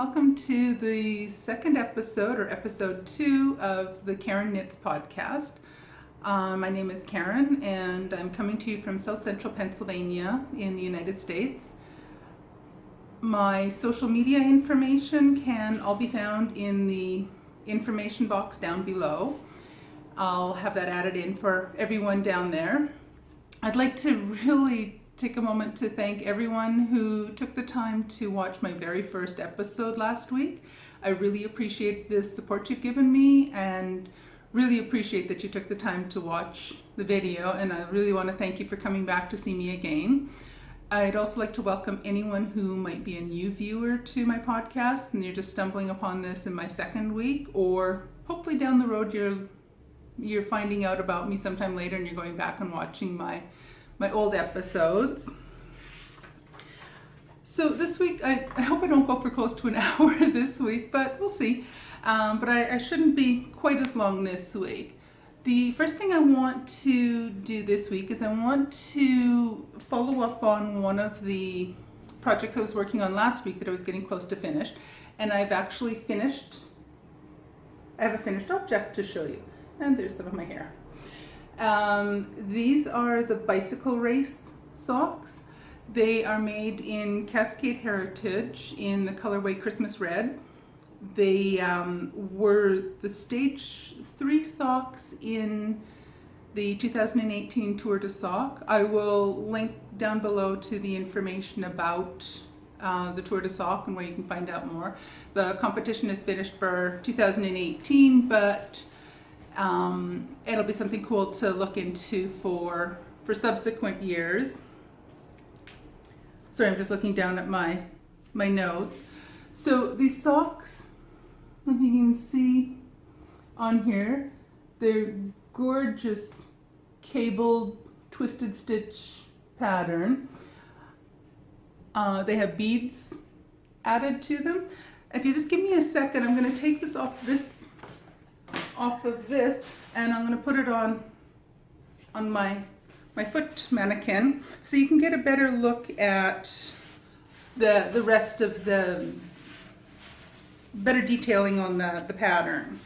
welcome to the second episode, or episode 2 of the Karen Knits podcast. My name is Karen, and I'm coming to you from South Central Pennsylvania in the United States. My social media information can all be found in the information box down below. I'll have that added in for everyone down there. I'd like to really take a moment to thank everyone who took the time to watch my very first episode last week. I really appreciate the support you've given me and really appreciate that you took the time to watch the video, and I really want to thank you for coming back to see me again. I'd also like to welcome anyone who might be a new viewer to my podcast and you're just stumbling upon this in my second week, or hopefully down the road you're finding out about me sometime later and you're going back and watching my old episodes. So this week, I hope I don't go for close to an hour this week, but we'll see. But I shouldn't be quite as long this week. The first thing I want to do this week is I want to follow up on one of the projects I was working on last week that I was getting close to finish, and I've actually finished. I have a finished object to show you, and there's some of my hair. These are the bicycle race socks. They are made in Cascade Heritage in the colorway Christmas Red. They were the stage 3 socks in the 2018 Tour de Sock. I will link down below to the information about the Tour de Sock and where you can find out more. The competition is finished for 2018, but it'll be something cool to look into for subsequent years. Sorry, I'm just looking down at my notes. So these socks, if you can see on here, they're gorgeous cabled twisted stitch pattern. They have beads added to them. If you just give me a second, I'm going to take this off of this, and I'm going to put it on my foot mannequin so you can get a better look at the rest of the better detailing on the pattern.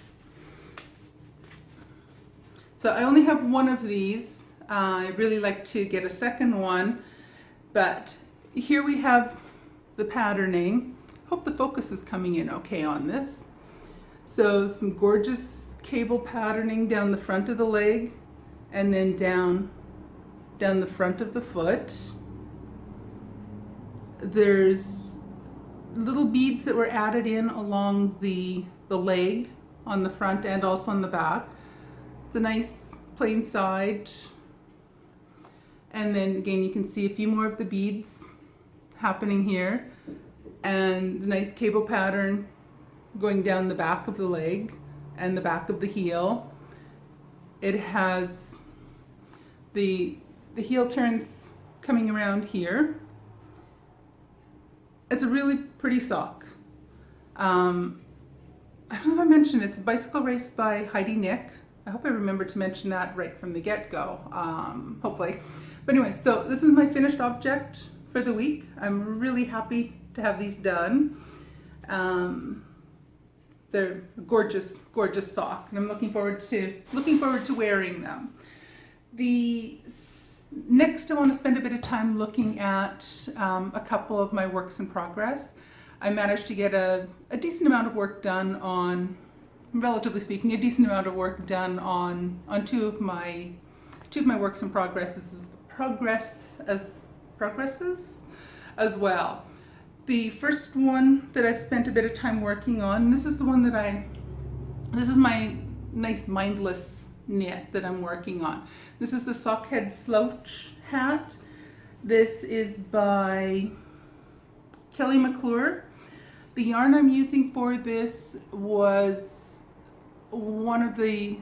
So I only have one of these. I really like to get a second one, but here we have the patterning. Hope the focus is coming in okay on this. So some gorgeous cable patterning down the front of the leg and then down the front of the foot. There's little beads that were added in along the leg on the front and also on the back. It's a nice plain side. And then again, you can see a few more of the beads happening here, and the nice cable pattern going down the back of the leg and the back of the heel. It has the heel turns coming around here. It's a really pretty sock. I don't know if I mentioned it's a bicycle race by Heidi Nick. I hope I remember to mention that right from the get-go, hopefully. But anyway, so this is my finished object for the week. I'm really happy to have these done. They're gorgeous, gorgeous sock, and I'm looking forward to wearing them. Next, I want to spend a bit of time looking at a couple of my works in progress. I managed to get a decent amount of work done on, relatively speaking, a decent amount of work done on two of my works in progresses as well. The first one that I've spent a bit of time working on, this is the one this is my nice mindless knit that I'm working on. This is the Sockhead Slouch hat. This is by Kelly McClure. The yarn I'm using for this was one of the,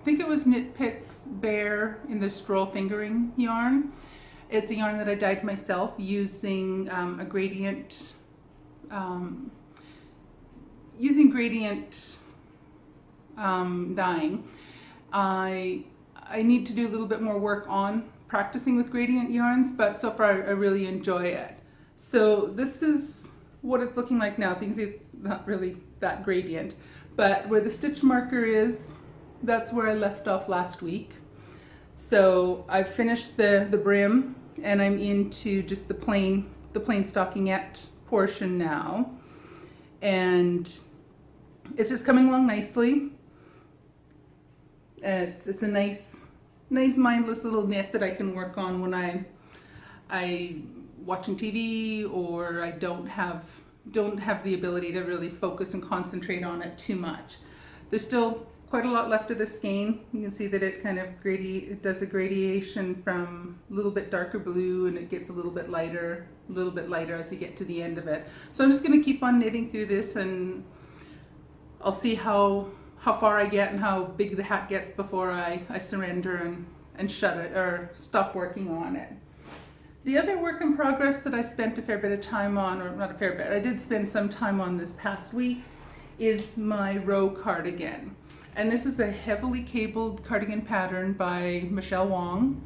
I think it was Knit Picks Bear in the Stroll Fingering yarn. It's a yarn that I dyed myself using a gradient, dyeing. I need to do a little bit more work on practicing with gradient yarns, but so far I really enjoy it. So this is what it's looking like now. So you can see it's not really that gradient, but where the stitch marker is, that's where I left off last week. So I've finished the brim, and I'm into just the plain stockinette portion now, and it's just coming along nicely. It's a nice mindless little knit that I can work on when I watching TV, or I don't have the ability to really focus and concentrate on it too much. There's still quite a lot left of the skein. You can see that it kind of it does a gradation from a little bit darker blue, and it gets a little bit lighter as you get to the end of it. So I'm just going to keep on knitting through this, and I'll see how far I get and how big the hat gets before I surrender and shut it or stop working on it. The other work in progress that I spent a fair bit of time on, or not a fair bit, I did spend some time on this past week, is my row cardigan. And this is a heavily cabled cardigan pattern by Michelle Wong.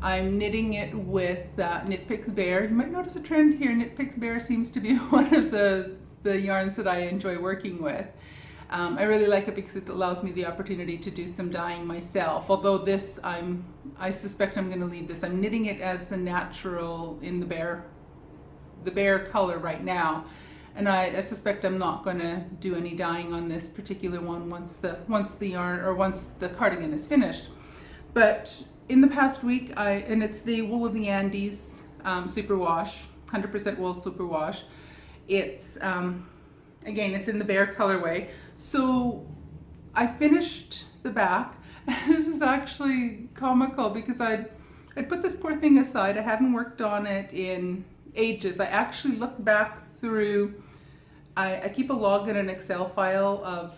I'm knitting it with Knit Picks Bear. You might notice a trend here. Knit Picks Bear seems to be one of the yarns that I enjoy working with. I really like it because it allows me the opportunity to do some dyeing myself. Although this, I suspect I'm going to leave this. I'm knitting it as a natural in the bear color right now, and I suspect I'm not going to do any dyeing on this particular one once the yarn, or once the cardigan is finished. But in the past week, and it's the Wool of the Andes superwash, 100% wool superwash. It's again, it's in the bear colorway. So I finished the back. This is actually comical because I'd put this poor thing aside. I hadn't worked on it in ages. I actually looked back through, I keep a log in an Excel file of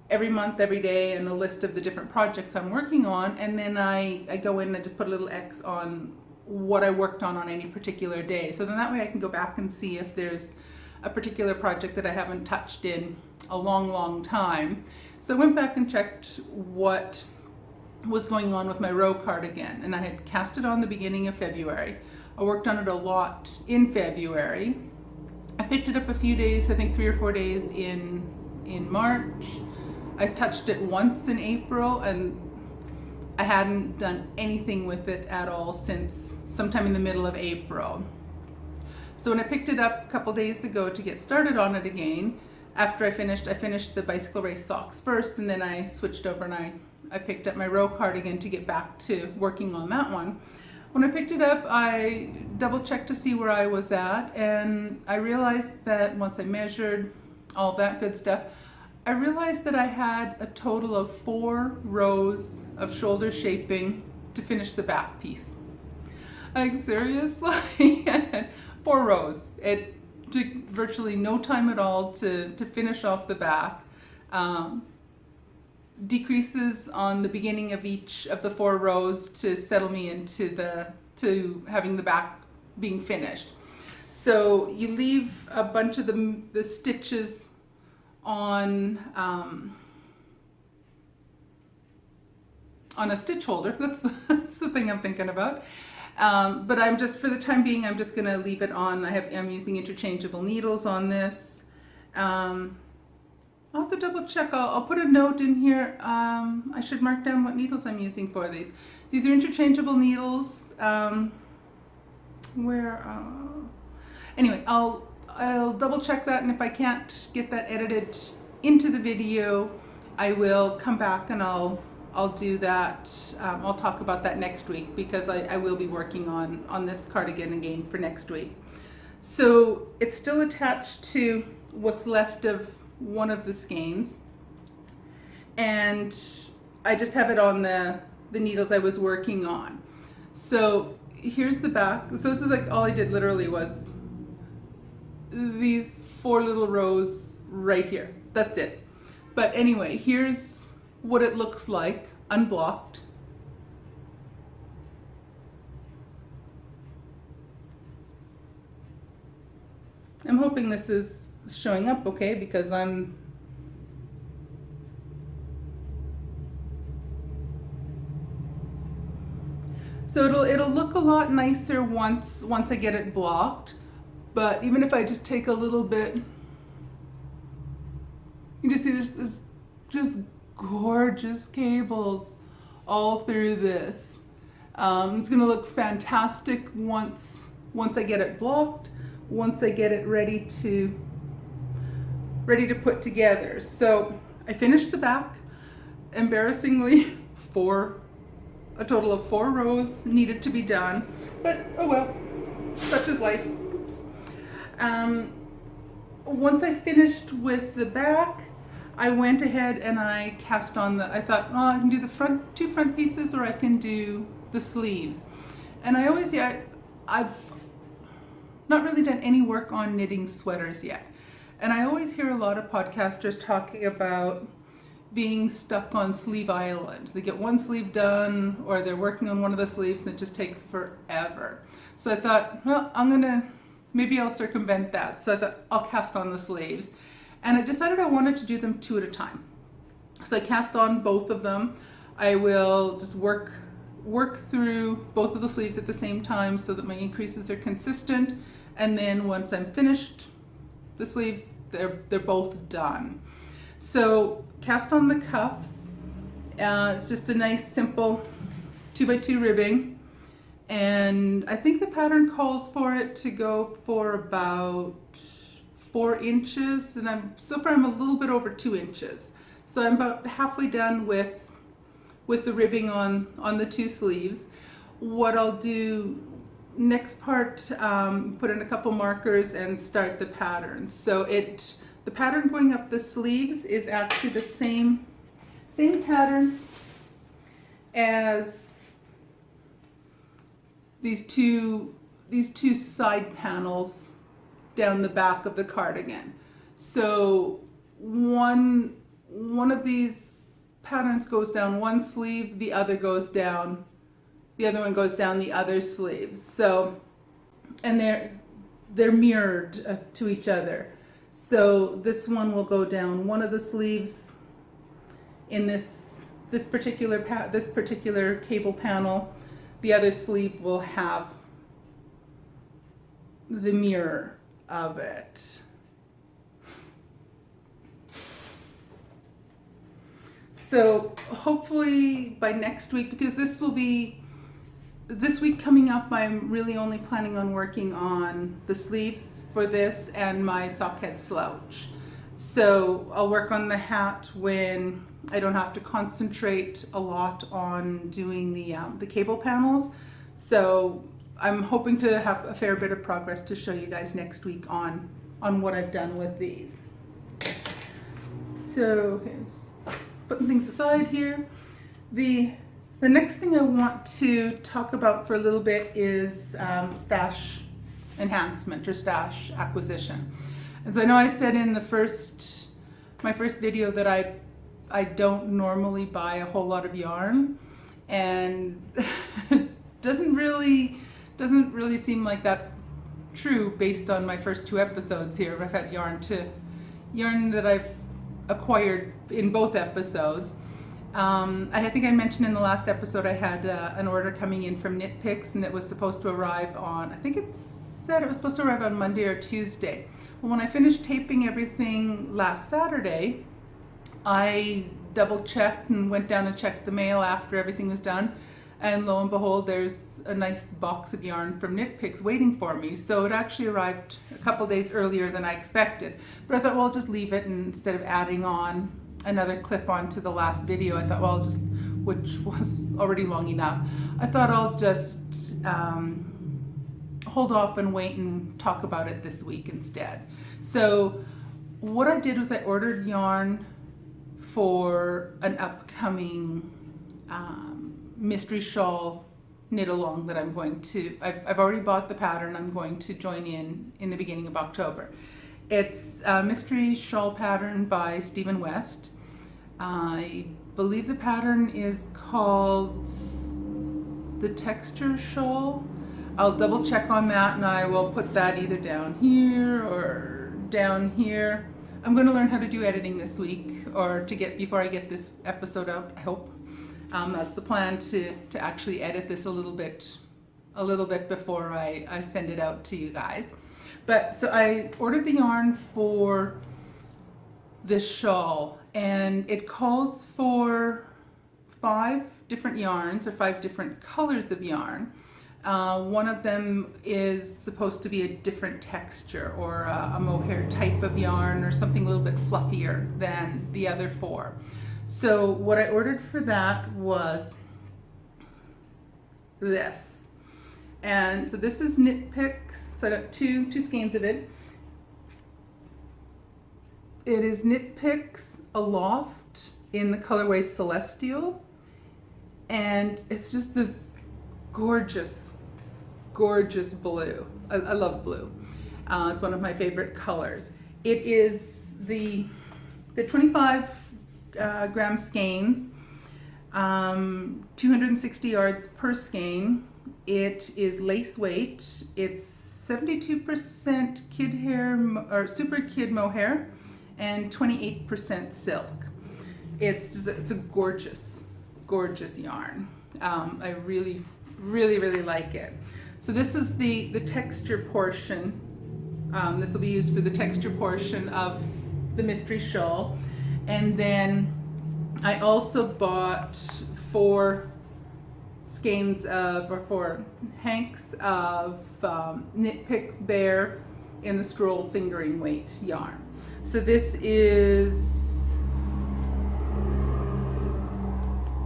every month, every day, and a list of the different projects I'm working on, and then I go in and I just put a little X on what I worked on any particular day. So then that way I can go back and see if there's a particular project that I haven't touched in a long time. So I went back and checked what was going on with my row cardigan, and I had cast it on the beginning of February. I worked on it a lot in February. I picked it up a few days, I think 3 or 4 days in March. I touched it once in April, and I hadn't done anything with it at all since sometime in the middle of April. So when I picked it up a couple days ago to get started on it again, after I finished the bicycle race socks first, and then I switched over and I picked up my row cardigan to get back to working on that one. When I picked it up, I double checked to see where I was at, and I realized that once I measured all that good stuff, I realized that I had a total of 4 rows of shoulder shaping to finish the back piece. Like, seriously? 4 rows. It took virtually no time at all to finish off the back. Decreases on the beginning of each of the 4 rows to settle me to having the back being finished. So you leave a bunch of the stitches on a stitch holder. That's the thing I'm thinking about. But I'm just, for the time being, I'm just going to leave it on. I'm using interchangeable needles on this. I'll have to double check. I'll put a note in here. I should mark down what needles I'm using for these. These are interchangeable needles. Anyway, I'll double check that, and if I can't get that edited into the video, I will come back and I'll do that. I'll talk about that next week, because I will be working on this cardigan again for next week. So it's still attached to what's left of one of the skeins, and I just have it on the needles I was working on. So here's the back. So this is like, all I did literally was these 4 little rows right here. That's it. But anyway, here's what it looks like unblocked. I'm hoping this is showing up okay, because so it'll look a lot nicer once I get it blocked. But even if I just take a little bit, you just see this just gorgeous cables all through this. It's gonna look fantastic once I get it blocked, once I get it ready to put together. So I finished the back. Embarrassingly, a total of 4 rows needed to be done, but oh well, such is life. Oops. Once I finished with the back, I went ahead and I cast on I thought, I can do the two front pieces, or I can do the sleeves. And I've not really done any work on knitting sweaters yet. And I always hear a lot of podcasters talking about being stuck on sleeve islands. They get one sleeve done, or they're working on one of the sleeves and it just takes forever. So I thought, well, maybe I'll circumvent that. So I thought I'll cast on the sleeves. And I decided I wanted to do them 2 at a time. So I cast on both of them. I will just work through both of the sleeves at the same time so that my increases are consistent. And then once I'm finished the sleeves, they're both done. So cast on the cuffs. It's just a nice simple 2x2 ribbing, and I think the pattern calls for it to go for about 4 inches, and so far I'm a little bit over 2 inches. So I'm about halfway done with the ribbing on the 2 sleeves. What I'll do next part, put in a couple markers and start the pattern. So the pattern going up the sleeves is actually the same pattern as these two side panels down the back of the cardigan. So one of these patterns goes down one sleeve, the other one goes down the other sleeve. So, and they're mirrored to each other. So this one will go down one of the sleeves in this particular cable panel. The other sleeve will have the mirror of it. So hopefully by next week, because this week coming up, I'm really only planning on working on the sleeves for this and my sockhead slouch. So I'll work on the hat when I don't have to concentrate a lot on doing the cable panels. So I'm hoping to have a fair bit of progress to show you guys next week on what I've done with these. So okay, putting things aside here. The next thing I want to talk about for a little bit is Stache Enhancement or Stache Acquisition. And so I know I said in my first video that I don't normally buy a whole lot of yarn, and doesn't really seem like that's true based on my first 2 episodes here. I've had yarn that I've acquired in both episodes. I think I mentioned in the last episode I had an order coming in from Knit Picks, and it was supposed to arrive on, I think it said it was supposed to arrive on Monday or Tuesday. Well, when I finished taping everything last Saturday, I double checked and went down and checked the mail after everything was done, and lo and behold, there's a nice box of yarn from Knit Picks waiting for me. So it actually arrived a couple days earlier than I expected. But I thought, well, I'll just leave it, and instead of adding on another clip onto the last video, I thought, well, which was already long enough, I thought I'll just hold off and wait and talk about it this week instead. So what I did was I ordered yarn for an upcoming mystery shawl knit along that I'm going to, I've already bought the pattern. I'm going to join in the beginning of October. It's a mystery shawl pattern by Stephen West. I believe the pattern is called the Texture Shawl. I'll double check on that, and I will put that either down here or down here. I'm going to learn how to do editing this week, or before I get this episode out, I hope. That's the plan, to actually edit this a little bit a little bit before I send it out to you guys. But so I ordered the yarn for this shawl, and it calls for 5 different yarns or 5 different colors of yarn. One of them is supposed to be a different texture or a mohair type of yarn or something a little bit fluffier than the other 4. So what I ordered for that was this. And so this is Knit Picks. So I got two skeins of it. It is Knit Picks Aloft in the colorway Celestial. And it's just this gorgeous, gorgeous blue. I love blue. It's one of my favorite colors. It is the 25 gram skeins, 260 yards per skein. It is lace weight. It's 72% kid hair or super kid mohair and 28% silk. It's a gorgeous, gorgeous yarn. I really, really, really like it. So this is the texture portion. This will be used for the texture portion of the mystery shawl. And then I also bought 4 skeins of, or 4 hanks of Knit Picks Bear in the Stroll fingering weight yarn. So this is,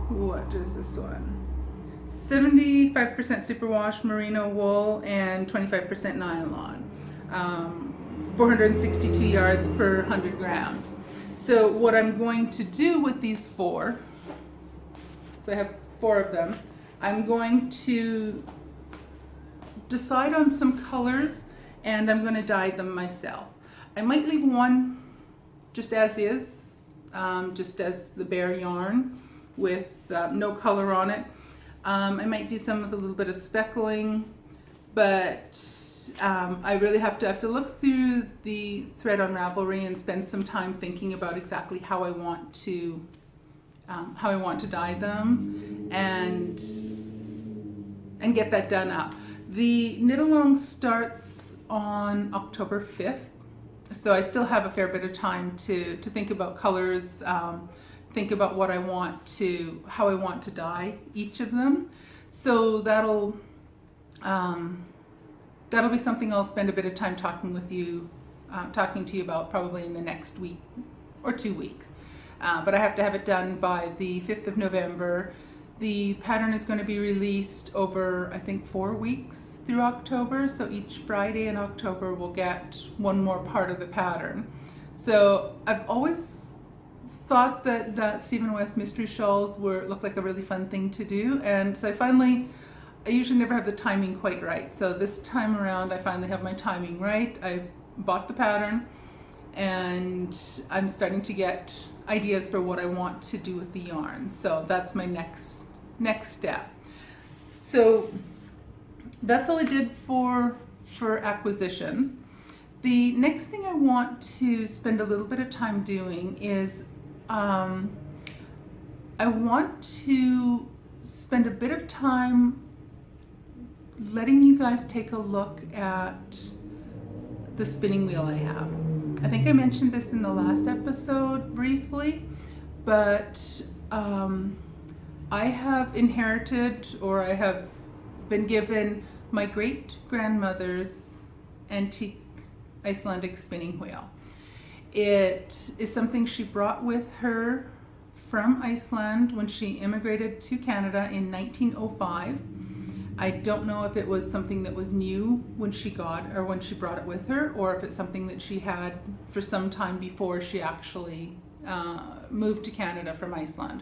what is this one? 75% superwash merino wool and 25% nylon. 462 yards per 100 grams. So what I'm going to do with these 4, so I have 4 of them, I'm going to decide on some colors and I'm going to dye them myself. I might leave one just as is, just as the bare yarn with no color on it. I might do some with a little bit of speckling, but I really have to look through the thread on Ravelry and spend some time thinking about exactly how I want to dye them and get that done up. The knit along starts on October 5th, so I still have a fair bit of time to think about colors, think about what I want to, how I want to dye each of them. So that'll be something I'll spend a bit of time talking to you about probably in the next week or 2 weeks. But I have to have it done by the 5th of November. The pattern is going to be released over, I think, 4 weeks through October. So each Friday in October we'll get one more part of the pattern. So I've always thought that Stephen West mystery shawls looked like a really fun thing to do, and so I usually never have the timing quite right. So this time around I finally have my timing right. I bought the pattern and I'm starting to get ideas for what I want to do with the yarn. So that's my next step. So that's all I did for acquisitions. The next thing I want to spend a little bit of time doing is I want to spend a bit of time letting you guys take a look at the spinning wheel I have. I think I mentioned this in the last episode briefly, but I have inherited, or I have been given, my great-grandmother's antique Icelandic spinning wheel. It is something she brought with her from Iceland when she immigrated to Canada in 1905. I don't know if it was something that was new when she brought it with her, or if it's something that she had for some time before she actually moved to Canada from Iceland.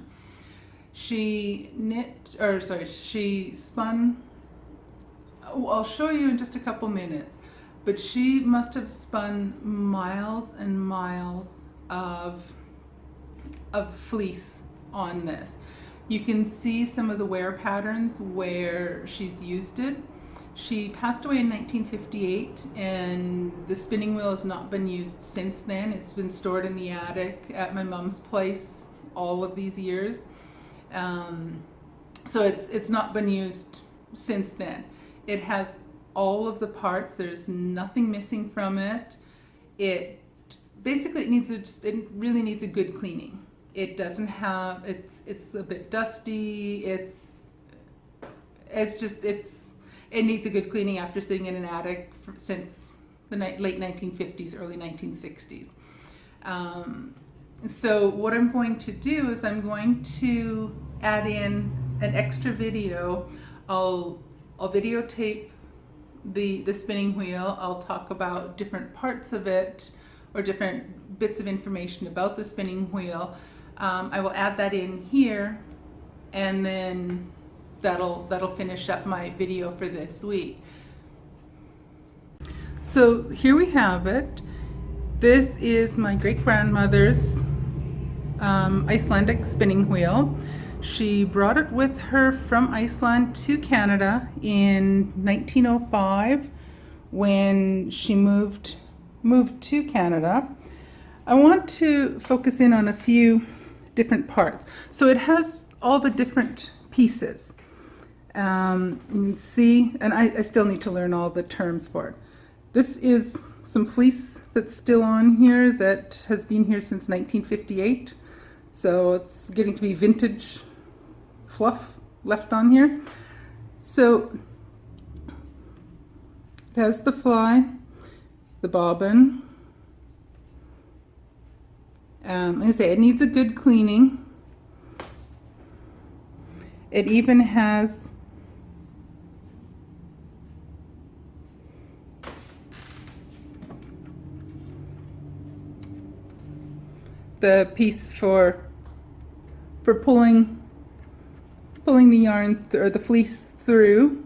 She spun, I'll show you in just a couple minutes, but she must have spun miles and miles of fleece on this. You can see some of the wear patterns where she's used it. She passed away in 1958, and the spinning wheel has not been used since then. It's been stored in the attic at my mom's place all of these years. So it's not been used since then. It has all of the parts. There's nothing missing from it. It basically it really needs a good cleaning. It doesn't have, it's a bit dusty. It needs a good cleaning after sitting in an attic since the late 1950s, early 1960s. So what I'm going to do is I'm going to add in an extra video. I'll videotape the spinning wheel. I'll talk about different parts of it or different bits of information about the spinning wheel. I will add that in here, and then that'll finish up my video for this week. So here we have it. This is my great-grandmother's Icelandic spinning wheel. She brought it with her from Iceland to Canada in 1905 when she moved to Canada. I want to focus in on a few different parts. So it has all the different pieces. You can see, and I still need to learn all the terms for it. This is some fleece that's still on here that has been here since 1958. So it's getting to be vintage fluff left on here. So it has the fly, the bobbin. Like I say, it needs a good cleaning. It even has the piece for pulling the yarn or the fleece through.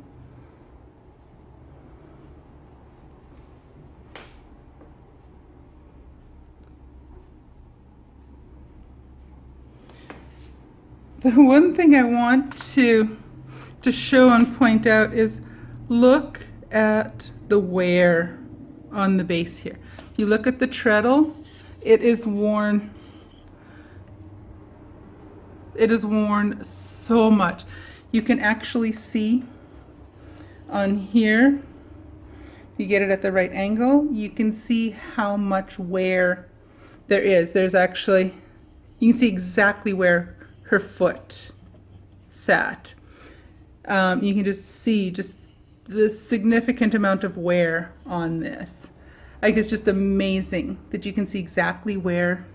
The one thing I want to show and point out is look at the wear on the base here. If you look at the treadle, it is worn. It is worn so much. You can actually see on here, if you get it at the right angle, you can see how much wear there is. There's actually, you can see exactly where her foot sat. You can just see just the significant amount of wear on this. I think it's just amazing that you can see exactly where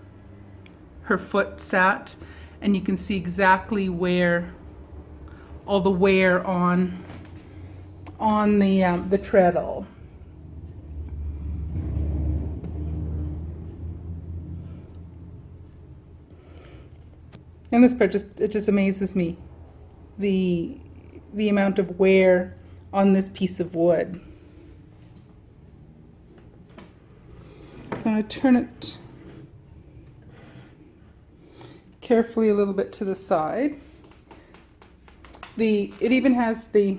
her foot sat, and you can see exactly where all the wear on the treadle. And this part it just amazes me, the amount of wear on this piece of wood. So I'm going to turn it carefully a little bit to the side. It even has the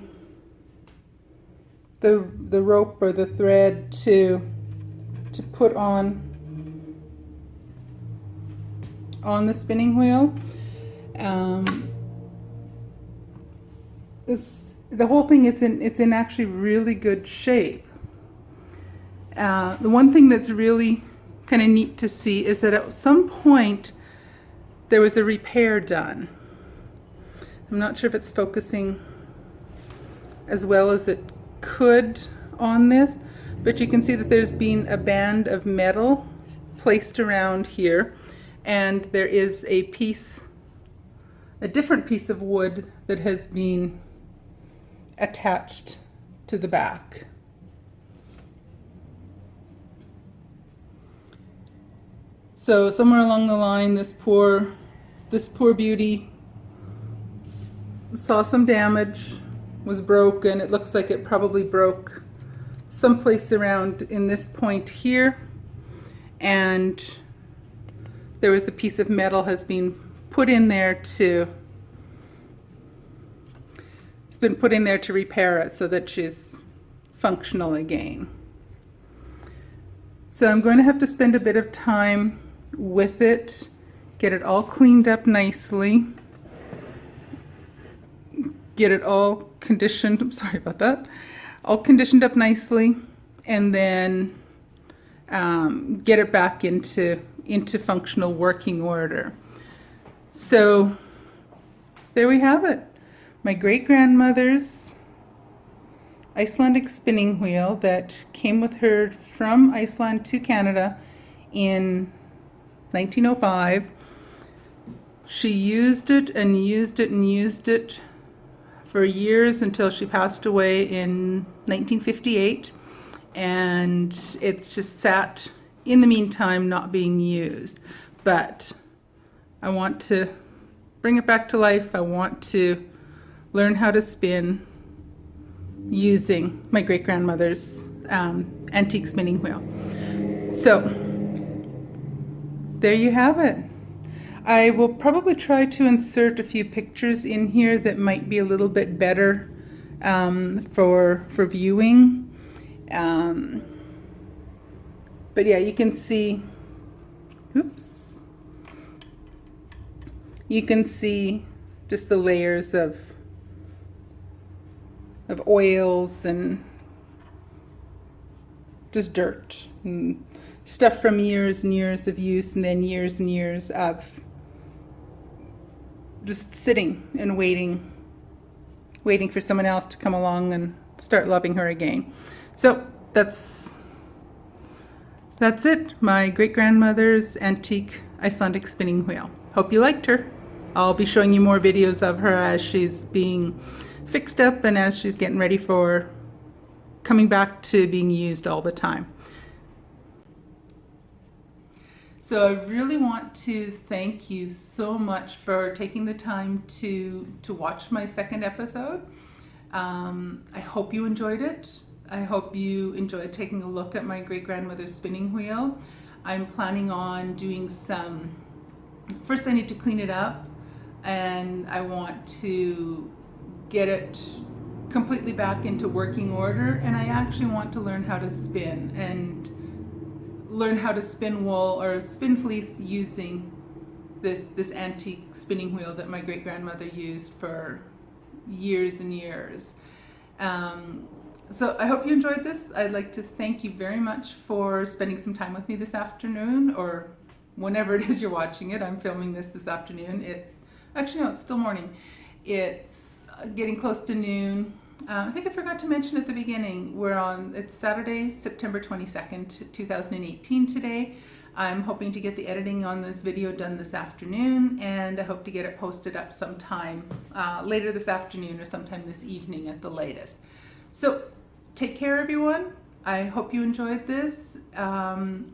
rope or the thread to put on the spinning wheel. The whole thing it's in actually really good shape. The one thing that's really kind of neat to see is that at some point there was a repair done. I'm not sure if it's focusing as well as it could on this, but you can see that there's been a band of metal placed around here, and there is a different piece of wood that has been attached to the back. So somewhere along the line, this poor beauty saw some damage, was broken. It looks like it probably broke someplace around in this point here, and there was a piece of metal has been put in there to repair it so that she's functional again. So I'm going to have to spend a bit of time with it, get it all cleaned up nicely, get it all conditioned. I'm sorry about that. All conditioned up nicely, and then get it back into functional working order. So there we have it. My great-grandmother's Icelandic spinning wheel that came with her from Iceland to Canada in 1905. She used it and used it and used it for years until she passed away in 1958, and it's just sat in the meantime not being used. But I want to bring it back to life. I want to learn how to spin using my great-grandmother's antique spinning wheel. So there you have it. I will probably try to insert a few pictures in here that might be a little bit better for viewing. But yeah, you can see, oops, you can see just the layers of oils and just dirt and stuff from years and years of use, and then years and years of just sitting and waiting for someone else to come along and start loving her again. So that's it. My great-grandmother's antique Icelandic spinning wheel. Hope you liked her. I'll be showing you more videos of her as she's being fixed up and as she's getting ready for coming back to being used all the time. So I really want to thank you so much for taking the time to watch my second episode. I hope you enjoyed it. I hope you enjoyed taking a look at my great-grandmother's spinning wheel. I'm planning on doing first I need to clean it up, and I want to get it completely back into working order, and I actually want to learn how to spin and learn how to spin wool or spin fleece using this antique spinning wheel that my great-grandmother used for years and years. So I hope you enjoyed this. I'd like to thank you very much for spending some time with me this afternoon, or whenever it is you're watching it. I'm filming this afternoon. It's still morning. It's getting close to noon. I think I forgot to mention at the beginning, it's Saturday, September 22nd, 2018 today. I'm hoping to get the editing on this video done this afternoon, and I hope to get it posted up sometime later this afternoon or sometime this evening at the latest. So take care, everyone. I hope you enjoyed this.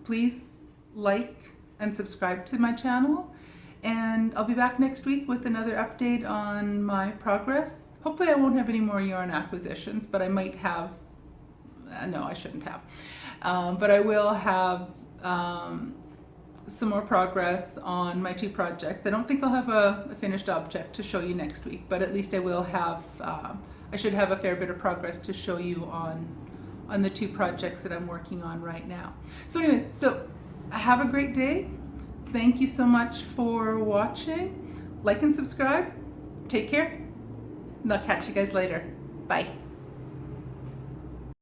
Please like and subscribe to my channel, and I'll be back next week with another update on my progress. Hopefully I won't have any more yarn acquisitions, but I might have, no, I shouldn't have. But I will have some more progress on my two projects. I don't think I'll have a finished object to show you next week, but at least I will have, I should have a fair bit of progress to show you on the two projects that I'm working on right now. So anyways, so have a great day. Thank you so much for watching. Like and subscribe. Take care. And I'll catch you guys later. Bye.